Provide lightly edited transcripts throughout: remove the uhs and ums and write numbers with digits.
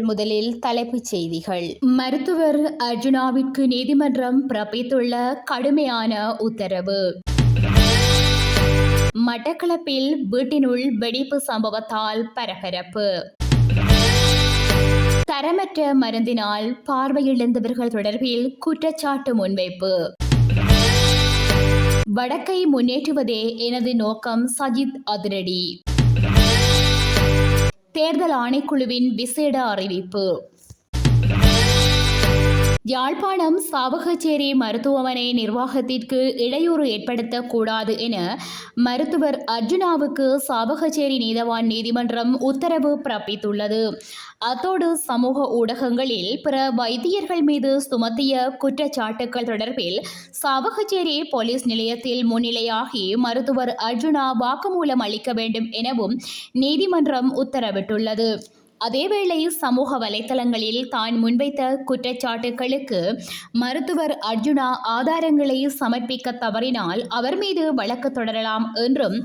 முதலில் தலைப்புச் செய்திகள். மருத்துவர் அர்ஜுனாவிற்கு நீதிமன்றம் பிறப்பித்துள்ள கடுமையான உத்தரவு. மட்டக்களப்பில் வீட்டினுள் வெடிப்பு சம்பவத்தால் பரபரப்பு. தரமற்ற மருந்தினால் பார்வையிழந்தவர்கள் தொடர்பில் குற்றச்சாட்டு முன்வைப்பு. வடக்கை முன்னேற்றுவதே எனது நோக்கம், சஜித் அதிரடி. தேர்தல் ஆணைக்குழுவின் விசேட அறிவிப்பு. யாழ்ப்பாணம் சாவகச்சேரி மருத்துவமனை நிர்வாகத்திற்கு இடையூறு ஏற்படுத்தக்கூடாது என மருத்துவர் அர்ஜுனாவுக்கு சாவகச்சேரி நீதவான் நீதிமன்றம் உத்தரவு பிறப்பித்துள்ளது. அத்தோடு சமூக ஊடகங்களில் பிற வைத்தியர்கள் மீது சுமத்திய குற்றச்சாட்டுக்கள் தொடர்பில் சாவகச்சேரி போலீஸ் நிலையத்தில் முன்னிலையாகி மருத்துவர் அர்ஜுனா வாக்குமூலம் அளிக்க வேண்டும் எனவும் நீதிமன்றம் உத்தரவிட்டுள்ளது. அதேவேளை சமூக வலைதளங்களில் தான் முன்வைத்த குற்றச்சாட்டுகளுக்கு மருத்துவர் அர்ஜுனா ஆதாரங்களை சமர்ப்பிக்க தவறினால் அவர் மீது வழக்கு தொடரலாம் என்றும்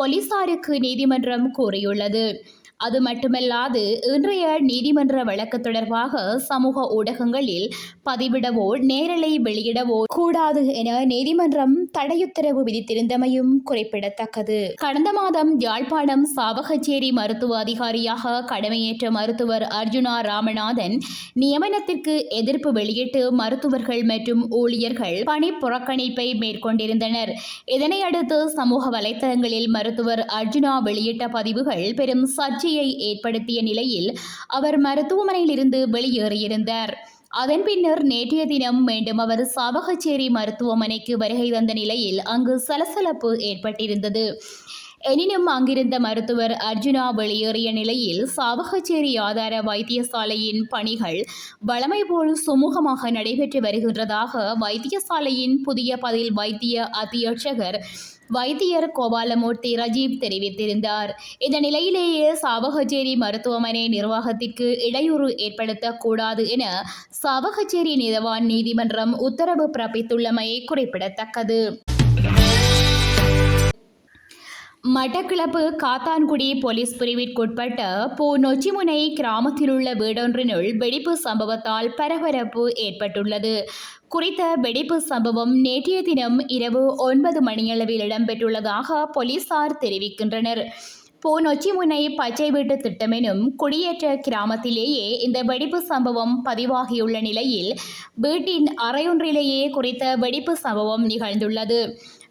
போலீசாருக்கு நீதிமன்றம் கூறியுள்ளது. அது மட்டுமல்லாது இன்றைய நீதிமன்ற வழக்கு தொடர்பாக சமூக ஊடகங்களில் பதிவிடவோ நேரலை வெளியிடவோ கூடாது என நீதிமன்றம் தடையுத்தரவு விதித்திருந்தமையும் குறிப்பிடத்தக்கது. கடந்த மாதம் யாழ்ப்பாணம் சாவகச்சேரி மருத்துவ அதிகாரியாக கடமையேற்ற மருத்துவர் அர்ஜுனா ராமநாதன் நியமனத்திற்கு எதிர்ப்பு வெளியிட்டு மருத்துவர்கள் மற்றும் ஊழியர்கள் பணி புறக்கணிப்பை மேற்கொண்டிருந்தனர். இதனையடுத்து சமூக வலைதளங்களில் மருத்துவர் அர்ஜுனா வெளியிட்ட பதிவுகள் பெரும் சர்ச்சையை ஏற்படுத்திய நிலையில் அவர் மருத்துவமனையில் இருந்து வெளியேறியிருந்தார். அதன் பின்னர் நேற்றைய தினம் மீண்டும் அவர் சாவகச்சேரி மருத்துவமனைக்கு வருகை தந்த நிலையில் அங்கு சலசலப்பு ஏற்பட்டிருந்தது. எனினும் அங்கிருந்த மருத்துவர் அர்ஜுனா வெளியேறிய நிலையில் சாவகச்சேரி ஆதார வைத்தியசாலையின் பணிகள் வழமை போல் சுமூகமாக நடைபெற்று வருகின்றதாக வைத்தியசாலையின் புதிய பதில் வைத்திய அத்தியட்சகர் வைத்தியர் கோபாலமூர்த்தி ரஜீவ் தெரிவித்திருந்தார். இந்த நிலையிலேயே சாவகச்சேரி மருத்துவமனை நிர்வாகத்திற்கு இடையூறு ஏற்படுத்தக்கூடாது என சாவகச்சேரி நீதவான் நீதிமன்றம் உத்தரவு பிறப்பித்துள்ளமை குறிப்பிடத்தக்கது. மட்டக்களப்பு காத்தான்குடி போலீஸ் பிரிவிற்குட்பட்ட நொச்சிமுனை கிராமத்திலுள்ள வீடொன்றினுள் வெடிப்பு சம்பவத்தால் பரபரப்பு ஏற்பட்டுள்ளது. குறித்த வெடிப்பு சம்பவம் நேற்றைய தினம் இரவு 9 மணியளவில் இடம்பெற்றுள்ளதாக போலீசார் தெரிவிக்கின்றனர். நொச்சிமுனை பச்சை வீட்டு திட்டமெனும் குடியேற்ற கிராமத்திலேயே இந்த வெடிப்பு சம்பவம் பதிவாகியுள்ள நிலையில் வீட்டின் அறையொன்றிலேயே குறித்த வெடிப்பு சம்பவம் நிகழ்ந்துள்ளது.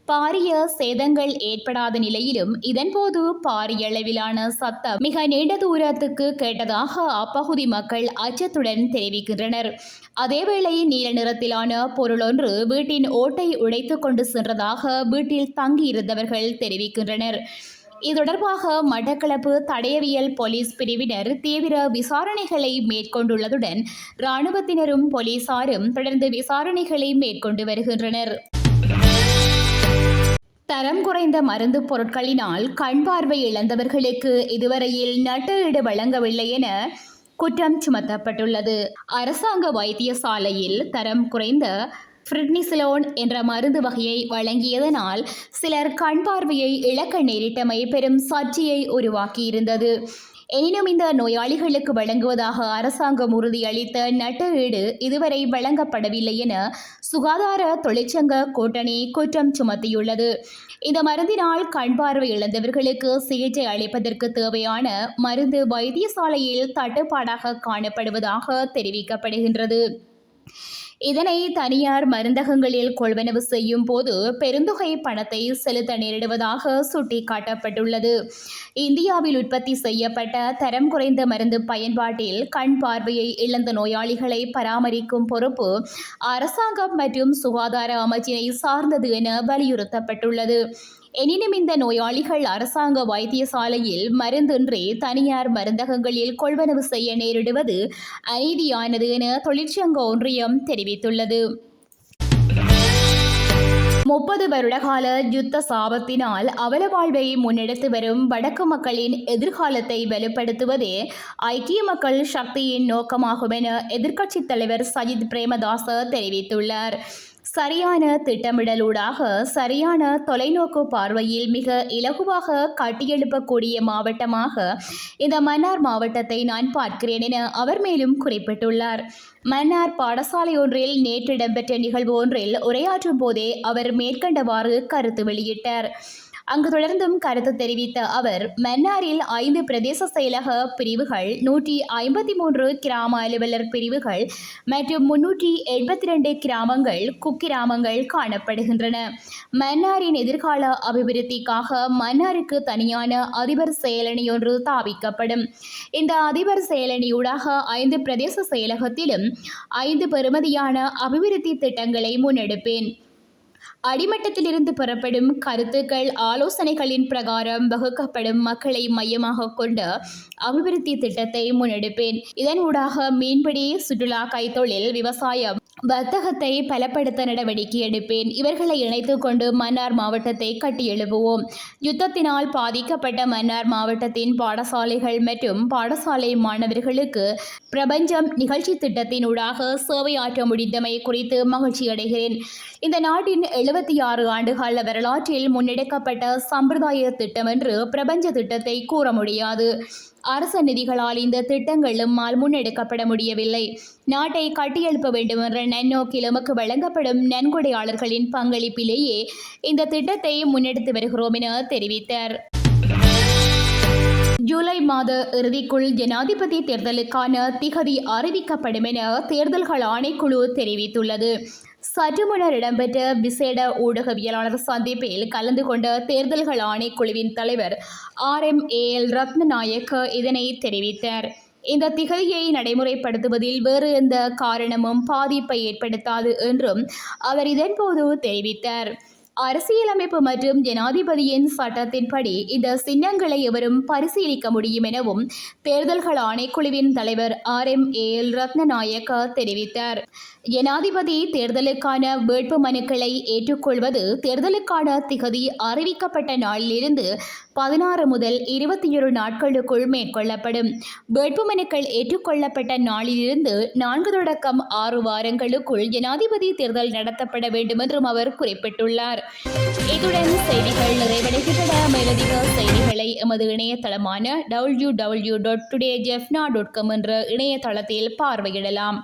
பாரிய சேதங்கள் ஏற்படாத நிலையிலும் இதன்போது பாரிய அளவிலான சத்தம் மிக நீண்ட தூரத்துக்கு கேட்டதாக அப்பகுதி மக்கள் அச்சத்துடன் தெரிவிக்கின்றனர். அதேவேளை நீல நிறத்திலான பொருளொன்று வீட்டின் ஓட்டை உடைத்து கொண்டு சென்றதாக வீட்டில் தங்கியிருந்தவர்கள் தெரிவிக்கின்றனர். இது தொடர்பாக மட்டக்களப்பு தடயவியல் போலீஸ் பிரிவினர் தீவிர விசாரணைகளை மேற்கொண்டுள்ளதுடன் இராணுவத்தினரும் போலீசாரும் தொடர்ந்து விசாரணைகளை மேற்கொண்டு வருகின்றனர். தரம் குறைந்த மருந்து பொருட்களினால் கண் பார்வை இழந்தவர்களுக்கு இதுவரையில் நட்டஈடு வழங்கவில்லை என குற்றம் சுமத்தப்பட்டுள்ளது. அரசாங்க வைத்தியசாலையில் தரம் குறைந்த பிரெட்னிசிலோன் என்ற மருந்து வகையை வழங்கியதனால் சிலர் கண் பார்வையை இழக்க நேரிட்டமை பெரும் சர்ச்சையை உருவாக்கியிருந்தது. எனினும் இந்த நோயாளிகளுக்கு வழங்குவதாக அரசாங்கம் உறுதியளித்த நட்டஈடு இதுவரை வழங்கப்படவில்லை என சுகாதார தொழிற்சங்க கூட்டணி குற்றம் சுமத்தியுள்ளது. இந்த மருந்தினால் கண் பார்வை இழந்தவர்களுக்கு சிகிச்சை அளிப்பதற்கு தேவையான மருந்து வைத்தியசாலையில் தட்டுப்பாடாக காணப்படுவதாக தெரிவிக்கப்படுகின்றது. இதனை தனியார் மருந்தகங்களில் கொள்வனவு செய்யும் போது பெருந்தொகை பணத்தை செலுத்த நேரிடுவதாக சுட்டிக்காட்டப்பட்டுள்ளது. இந்தியாவில் உற்பத்தி செய்யப்பட்ட தரம் குறைந்த மருந்து பயன்பாட்டில் கண் பார்வையை இழந்த நோயாளிகளை பராமரிக்கும் பொறுப்பு அரசாங்கம் மற்றும் சுகாதார அமைச்சினை சார்ந்தது என வலியுறுத்தப்பட்டுள்ளது. எனினும் இந்த நோயாளிகள் அரசாங்க வைத்தியசாலையில் மருந்தின்றி தனியார் மருந்தகங்களில் கொள்வனவு செய்ய நேரிடுவது அநீதியானது என தொழிற்சங்க ஒன்றியம் தெரிவித்துள்ளது. 30 வருடகால யுத்த சாபத்தினால் அவல வாழ்வை முன்னெடுத்து வரும் வடக்கு மக்களின் எதிர்காலத்தை வலுப்படுத்துவதே ஐக்கிய மக்கள் சக்தியின் நோக்கமாகும் என எதிர்க்கட்சித் தலைவர் சஜித் பிரேமதாச தெரிவித்துள்ளார். சரியான திட்டமிடலூடாக சரியான தொலைநோக்கு பார்வையில் மிக இலகுவாக கட்டியெழுப்பக்கூடிய மாவட்டமாக இந்த மன்னார் மாவட்டத்தை நான் பார்க்கிறேன் என அவர் மேலும் குறிப்பிட்டுள்ளார். மன்னார் பாடசாலை ஒன்றில் நேற்று இடம்பெற்ற நிகழ்வு ஒன்றில் உரையாற்றும் போதே அவர் மேற்கண்டவாறு கருத்து வெளியிட்டார். அங்கு தொடர்ந்தும் கருத்து தெரிவித்த அவர், மன்னாரில் 5 பிரதேச செயலக பிரிவுகள், 153 கிராம அலுவலர் பிரிவுகள் மற்றும் 382 கிராமங்கள் குக்கிராமங்கள் காணப்படுகின்றன. மன்னாரின் எதிர்கால அபிவிருத்திக்காக மன்னாருக்கு தனியான அதிபர் செயலணி ஒன்று தாவிக்கப்படும். இந்த அதிபர் செயலணியூடாக 5 பிரதேச செயலகத்திலும் 5 பெறுமதியான அபிவிருத்தி திட்டங்களை முன்னெடுப்பேன். அடிமட்டத்திலிருந்து பெறப்படும் கருத்துக்கள் ஆலோசனைகளின் பிரகாரம் வகுக்கப்படும் மக்களை மையமாக கொண்ட அபிவிருத்தி திட்டத்தை முன்னெடுப்பேன். இதன் ஊடாக மீன்பிடி, சுற்றுலா, கைத்தொழில், விவசாயம், வர்த்தகத்தை பலப்படுத்த நடவடிக்கை எடுப்பேன். இவர்களை இணைத்துக் கொண்டு மன்னார் மாவட்டத்தை கட்டியெழுப்புவோம். யுத்தத்தினால் பாதிக்கப்பட்ட மன்னார் மாவட்டத்தின் பாடசாலைகள் மற்றும் பாடசாலை மாணவர்களுக்கு பிரபஞ்சம் நிகழ்ச்சி திட்டத்தினூடாக சேவையாற்ற முடிந்தமை குறித்து மகிழ்ச்சி அடைகிறேன். இந்த நாட்டின் 76 ஆண்டுகால வரலாற்றில் முன்னெடுக்கப்பட்ட சம்பிரதாய திட்டம் என்று பிரபஞ்ச திட்டத்தை கூற முடியாது. அரச நிதிகளால் இந்த திட்டங்கள் நம்மால் முன்னெடுக்கப்பட முடியவில்லை. நாட்டை கட்டியெழுப்ப வேண்டும் என்ற நன்னோக்கில் எமக்கு வழங்கப்படும் நன்கொடையாளர்களின் பங்களிப்பிலேயே இந்த திட்டத்தை முன்னெடுத்து வருகிறோம் என தெரிவித்தார். ஜூலை மாத இறுதிக்குள் ஜனாதிபதி தேர்தலுக்கான திகதி அறிவிக்கப்படும் என தேர்தல்கள் ஆணைக்குழு தெரிவித்துள்ளது. சற்று முன்னர் இடம்பெற்ற விசேட ஊடகவியலாளர் சந்திப்பில் கலந்து கொண்ட தேர்தல்கள் ஆணைக்குழுவின் தலைவர் RMAL ரத்னநாயக்க இதனை தெரிவித்தார். இந்த திகதியை நடைமுறைப்படுத்துவதில் வேறு எந்த காரணமும் பாதிப்பை ஏற்படுத்தாது என்றும் அவர் இதன்போது தெரிவித்தார். அரசியலமைப்பு மற்றும் ஜனாதிபதியின் சட்டத்தின்படி இந்த சின்னங்களை எவரும் பரிசீலிக்க முடியும் எனவும் தேர்தல்கள் ஆணைக்குழுவின் தலைவர் RMAL ரத்னநாயக்க தெரிவித்தார். ஜனாதிபதி தேர்தலுக்கான வேட்பு மனுக்களை ஏற்றுக்கொள்வது தேர்தலுக்கான திகதி அறிவிக்கப்பட்ட நாளிலிருந்து 16 முதல் 21 நாட்களுக்குள் மேற்கொள்ளப்படும். வேட்புமனுக்கள் ஏற்றுக்கொள்ளப்பட்ட நாளிலிருந்து 4 தொடக்கம் 6 வாரங்களுக்குள் ஜனாதிபதி தேர்தல் நடத்தப்பட வேண்டும் என்றும் அவர் குறிப்பிட்டுள்ளார். இத்துடன் செய்திகள் நிறைவடைகின்றன. மேலதிக செய்திகளை எமது இணையதளமான www.todayjefna.com என்ற இணையதளத்தில் பார்வையிடலாம்.